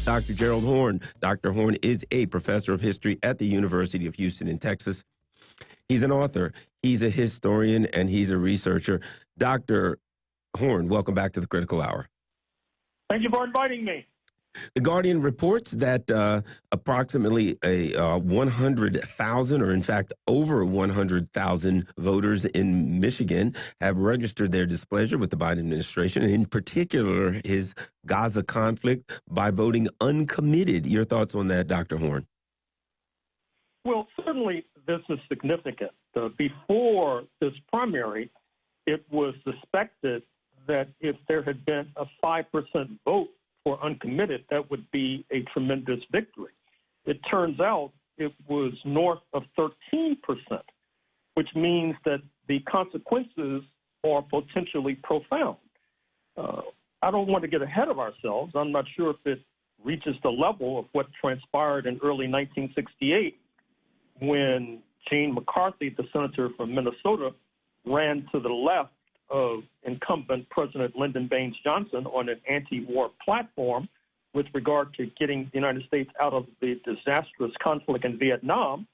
Dr. Gerald Horne. Dr. Horne is a professor of history at the University of Houston in Texas. He's an author, he's a historian, and he's a researcher. Dr. Horne, welcome back to the Critical Hour. Thank you for inviting me. The Guardian reports that approximately 100,000, or in fact over 100,000 voters in Michigan have registered their displeasure with the Biden administration, and in particular his Gaza conflict, by voting uncommitted. Your thoughts on that, Dr. Horne? Well, certainly this is significant. Before this primary, it was suspected that if there had been a 5% vote for uncommitted, that would be a tremendous victory. It turns out it was north of 13%, which means that the consequences are potentially profound. I don't want to get ahead of ourselves. I'm not sure if it reaches the level of what transpired in early 1968 when Gene McCarthy, the senator from Minnesota, ran to the left of incumbent President Lyndon Baines Johnson on an anti-war platform with regard to getting the United States out of the disastrous conflict in Vietnam.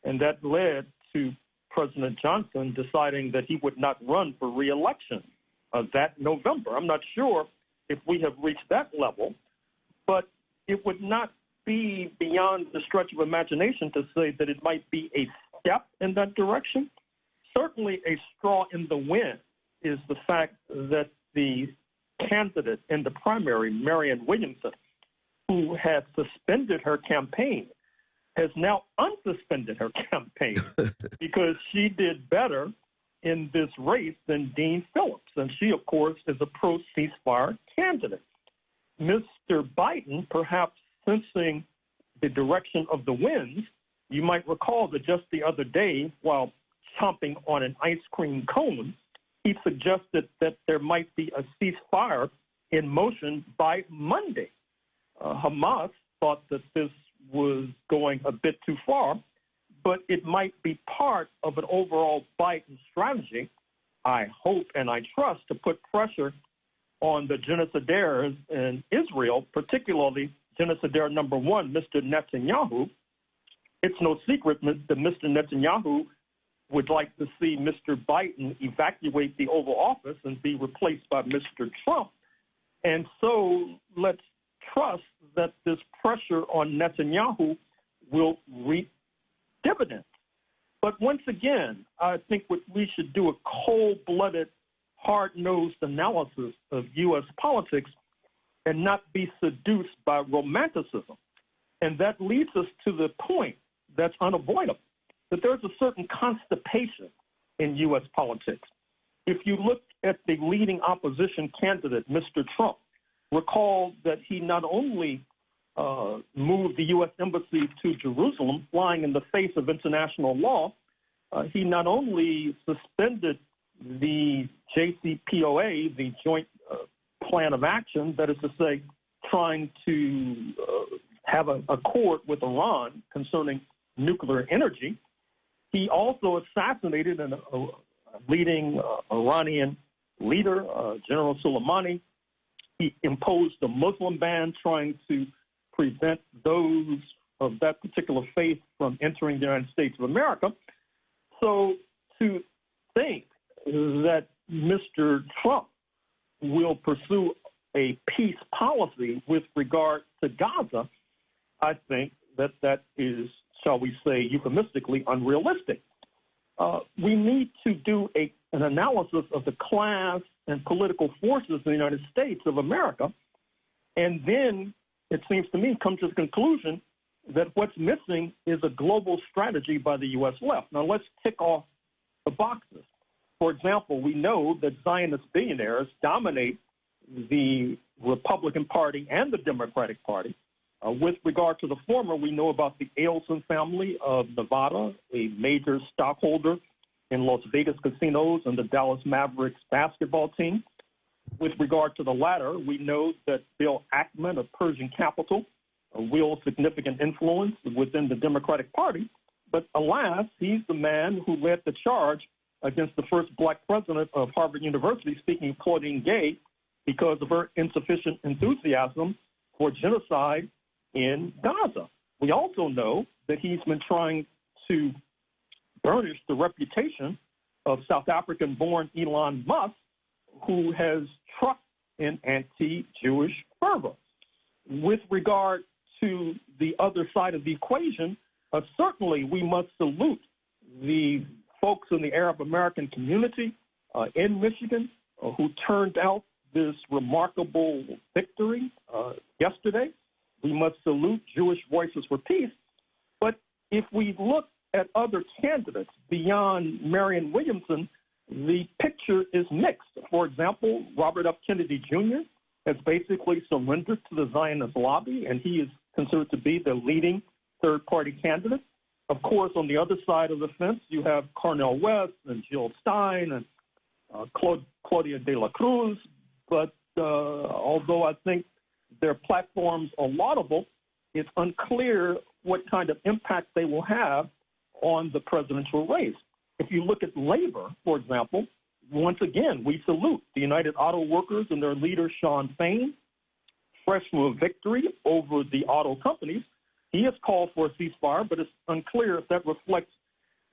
And that led to President Johnson deciding that he would not run for re-election that November. I'm not sure if we have reached that level, but it would not be beyond the stretch of imagination to say that it might be a step in that direction. Certainly a straw in the wind is the fact that the candidate in the primary, Marianne Williamson, who had suspended her campaign, has now unsuspended her campaign because she did better in this race than Dean Phillips. And she, of course, is a pro-ceasefire candidate. Mr. Biden, perhaps sensing the direction of the winds, you might recall that just the other day, while chomping on an ice cream cone, he suggested that there might be a ceasefire in motion by Monday. Hamas thought that this was going a bit too far, but it might be part of an overall Biden strategy, I hope and I trust, to put pressure on the genocidaires in Israel, particularly genocidaire number one, Mr. Netanyahu. It's no secret that Mr. Netanyahu would like to see Mr. Biden evacuate the Oval Office and be replaced by Mr. Trump. And so let's trust that this pressure on Netanyahu will reap dividends. But once again, I think we should do a cold-blooded, hard-nosed analysis of U.S. politics and not be seduced by romanticism. And that leads us to the point that's unavoidable, that there's a certain constipation in U.S. politics. If you look at the leading opposition candidate, Mr. Trump, recall that he not only moved the U.S. Embassy to Jerusalem, flying in the face of international law, he not only suspended the JCPOA, the Joint Plan of Action, that is to say, trying to have an accord with Iran concerning nuclear energy. He also assassinated a leading Iranian leader, General Soleimani. He imposed a Muslim ban trying to prevent those of that particular faith from entering the United States of America. So to think that Mr. Trump will pursue a peace policy with regard to Gaza, I think that is, shall we say, euphemistically unrealistic. We need to do an analysis of the class and political forces in the United States of America, and then it seems to me come to the conclusion that what's missing is a global strategy by the U.S. left. Now, let's tick off the boxes. For example, we know that Zionist billionaires dominate the Republican Party and the Democratic Party. With regard to the former, we know about the Adelson family of Nevada, a major stockholder in Las Vegas casinos and the Dallas Mavericks basketball team. With regard to the latter, we know that Bill Ackman of Pershing Capital wields significant influence within the Democratic Party. But alas, he's the man who led the charge against the first black president of Harvard University, speaking of Claudine Gay, because of her insufficient enthusiasm for genocide in Gaza. We also know that he's been trying to burnish the reputation of South African-born Elon Musk, who has trucked in anti-Jewish fervor. With regard to the other side of the equation, certainly we must salute the folks in the Arab American community in Michigan who turned out this remarkable victory yesterday. We must salute Jewish Voices for Peace. But if we look at other candidates beyond Marianne Williamson, the picture is mixed. For example, Robert F. Kennedy Jr. has basically surrendered to the Zionist lobby, and he is considered to be the leading third-party candidate. Of course, on the other side of the fence, you have Cornel West and Jill Stein and Claudia de la Cruz. But although I think their platforms are laudable, it's unclear what kind of impact they will have on the presidential race. If you look at labor, for example, once again, we salute the United Auto Workers and their leader, Sean Fain, fresh from a victory over the auto companies. He has called for a ceasefire, but it's unclear if that reflects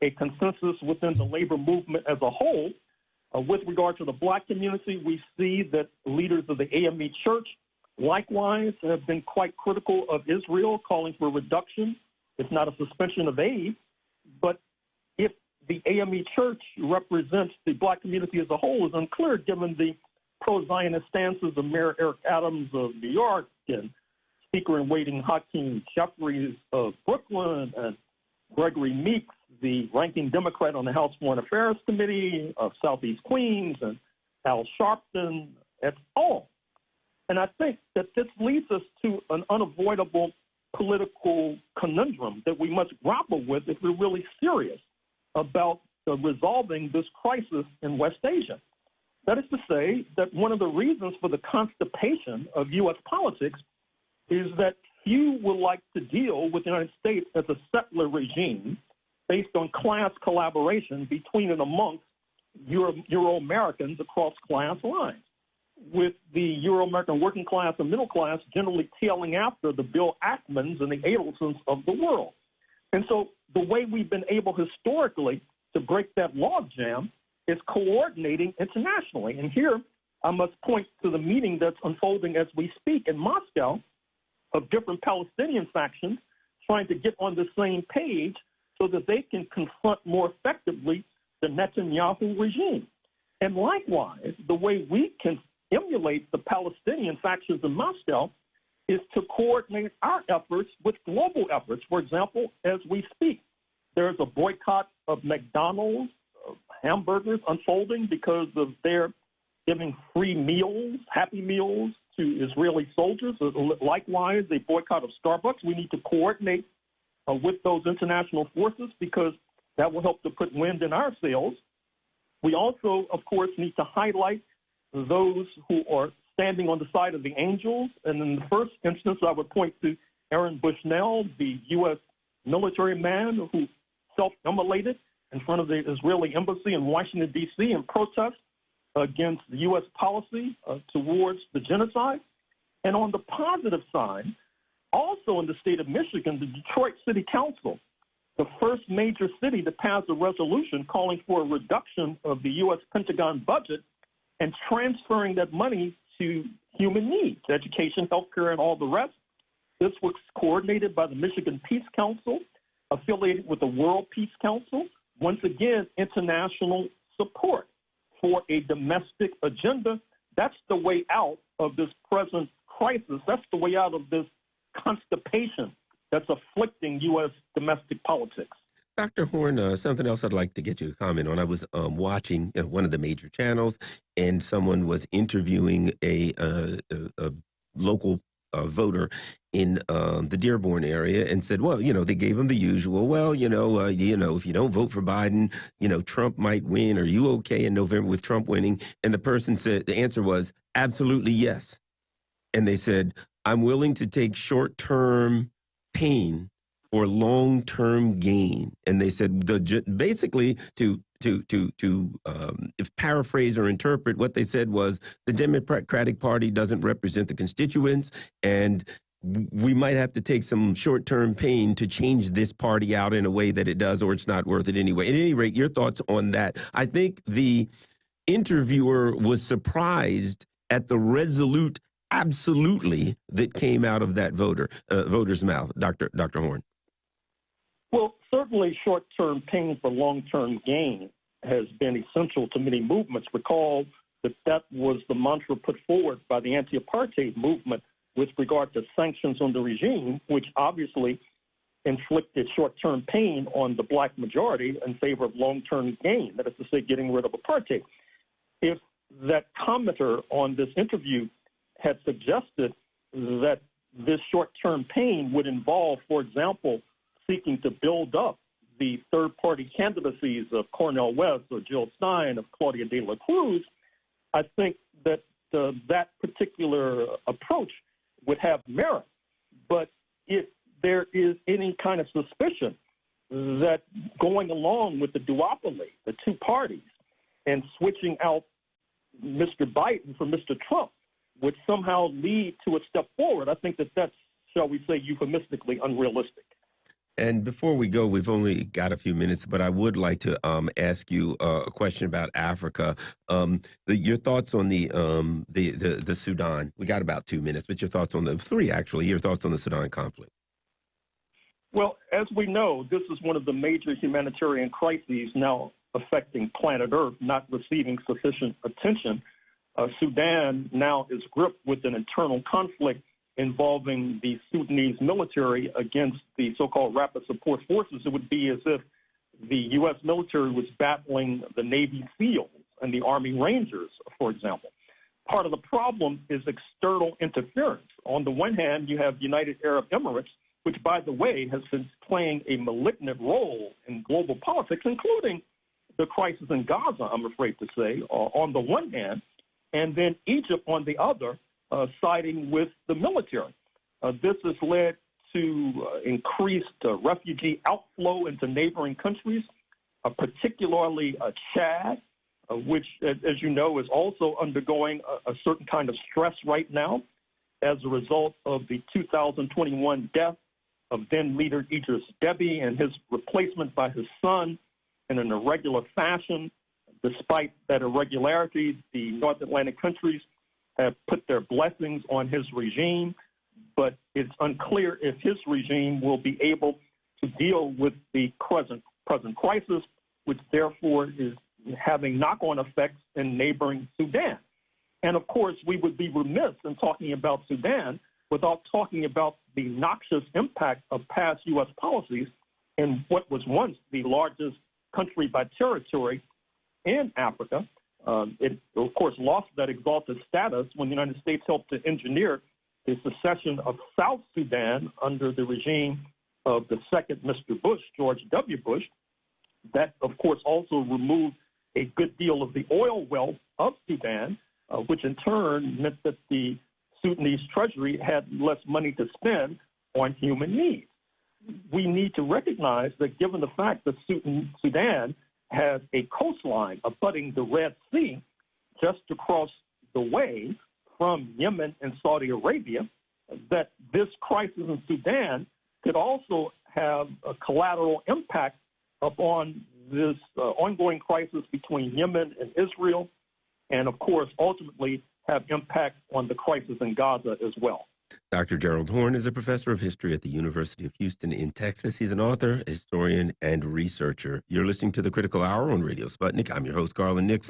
a consensus within the labor movement as a whole. With regard to the black community, we see that leaders of the AME Church likewise have been quite critical of Israel, calling for a reduction, if not a suspension of aid. But if the AME Church represents the black community as a whole is unclear, given the pro-Zionist stances of Mayor Eric Adams of New York and Speaker-in-waiting Hakeem Jeffries of Brooklyn and Gregory Meeks, the ranking Democrat on the House Foreign Affairs Committee of Southeast Queens, and Al Sharpton et al. And I think that this leads us to an unavoidable political conundrum that we must grapple with if we're really serious about resolving this crisis in West Asia. That is to say that one of the reasons for the constipation of U.S. politics is that few would like to deal with the United States as a settler regime based on class collaboration between and amongst Euro-Americans across class lines, with the Euro-American working class and middle class generally tailing after the Bill Ackmans and the Adelsons of the world. And so the way we've been able historically to break that logjam is coordinating internationally. And here I must point to the meeting that's unfolding as we speak in Moscow of different Palestinian factions trying to get on the same page so that they can confront more effectively the Netanyahu regime. And likewise, the way we can emulate the Palestinian factions in Moscow is to coordinate our efforts with global efforts. For example, as we speak, there's a boycott of McDonald's hamburgers unfolding because of their giving free meals, Happy Meals, to Israeli soldiers. Likewise, a boycott of Starbucks. We need to coordinate with those international forces because that will help to put wind in our sails. We also, of course, need to highlight those who are standing on the side of the angels. And in the first instance, I would point to Aaron Bushnell, the U.S. military man who self-immolated in front of the Israeli embassy in Washington, D.C. in protest against the U.S. policy towards the genocide. And on the positive side, also in the state of Michigan, the Detroit City Council, the first major city to pass a resolution calling for a reduction of the U.S. Pentagon budget and transferring that money to human needs, education, healthcare, and all the rest. This was coordinated by the Michigan Peace Council, affiliated with the World Peace Council. Once again, international support for a domestic agenda. That's the way out of this present crisis. That's the way out of this constipation that's afflicting U.S. domestic politics. Dr. Horne, something else I'd like to get you to comment on. I was watching one of the major channels, and someone was interviewing a local voter in the Dearborn area and said, well, they gave him the usual, well, if you don't vote for Biden, Trump might win. Are you okay in November with Trump winning? And the person said, the answer was absolutely yes. And they said, I'm willing to take short-term pain for long-term gain. And they said, basically, to if paraphrase or interpret, what they said was the Democratic Party doesn't represent the constituents, and we might have to take some short-term pain to change this party out in a way that it does, or it's not worth it anyway. At any rate, your thoughts on that? I think the interviewer was surprised at the resolute absolutely that came out of that voter's mouth, Dr. Horne. Well, certainly short-term pain for long-term gain has been essential to many movements. Recall that was the mantra put forward by the anti-apartheid movement with regard to sanctions on the regime, which obviously inflicted short-term pain on the black majority in favor of long-term gain, that is to say, getting rid of apartheid. If that commenter on this interview had suggested that this short-term pain would involve, for example, seeking to build up the third-party candidacies of Cornel West or Jill Stein, of Claudia de la Cruz, I think that that particular approach would have merit. But if there is any kind of suspicion that going along with the duopoly, the two parties, and switching out Mr. Biden for Mr. Trump would somehow lead to a step forward, I think that that's, shall we say, euphemistically unrealistic. And before we go, we've only got a few minutes, but I would like to ask you a question about Africa. Your thoughts on the Sudan. We got about 2 minutes, but your thoughts on your thoughts on the Sudan conflict. Well, as we know, this is one of the major humanitarian crises now affecting planet Earth, not receiving sufficient attention. Sudan now is gripped with an internal conflict involving the Sudanese military against the so-called rapid support forces. It would be as if the U.S. military was battling the Navy SEALs and the Army Rangers, for example. Part of the problem is external interference. On the one hand, you have United Arab Emirates, which, by the way, has been playing a malignant role in global politics, including the crisis in Gaza, I'm afraid to say, on the one hand, and then Egypt on the other, siding with the military. This has led to increased refugee outflow into neighboring countries, particularly Chad, which, as you know, is also undergoing a certain kind of stress right now as a result of the 2021 death of then leader Idris Deby and his replacement by his son in an irregular fashion. Despite that irregularity, the North Atlantic countries have put their blessings on his regime, but it's unclear if his regime will be able to deal with the present crisis, which therefore is having knock-on effects in neighboring Sudan. And of course, we would be remiss in talking about Sudan without talking about the noxious impact of past U.S. policies in what was once the largest country by territory in Africa. It, of course, lost that exalted status when the United States helped to engineer the secession of South Sudan under the regime of the second Mr. Bush, George W. Bush. That, of course, also removed a good deal of the oil wealth of Sudan, which in turn meant that the Sudanese treasury had less money to spend on human needs. We need to recognize that given the fact that Sudan has a coastline abutting the Red Sea just across the way from Yemen and Saudi Arabia, that this crisis in Sudan could also have a collateral impact upon this ongoing crisis between Yemen and Israel, and of course, ultimately have impact on the crisis in Gaza as well. Dr. Gerald Horne is a professor of history at the University of Houston in Texas. He's an author, historian, and researcher. You're listening to The Critical Hour on Radio Sputnik. I'm your host, Garland Nixon.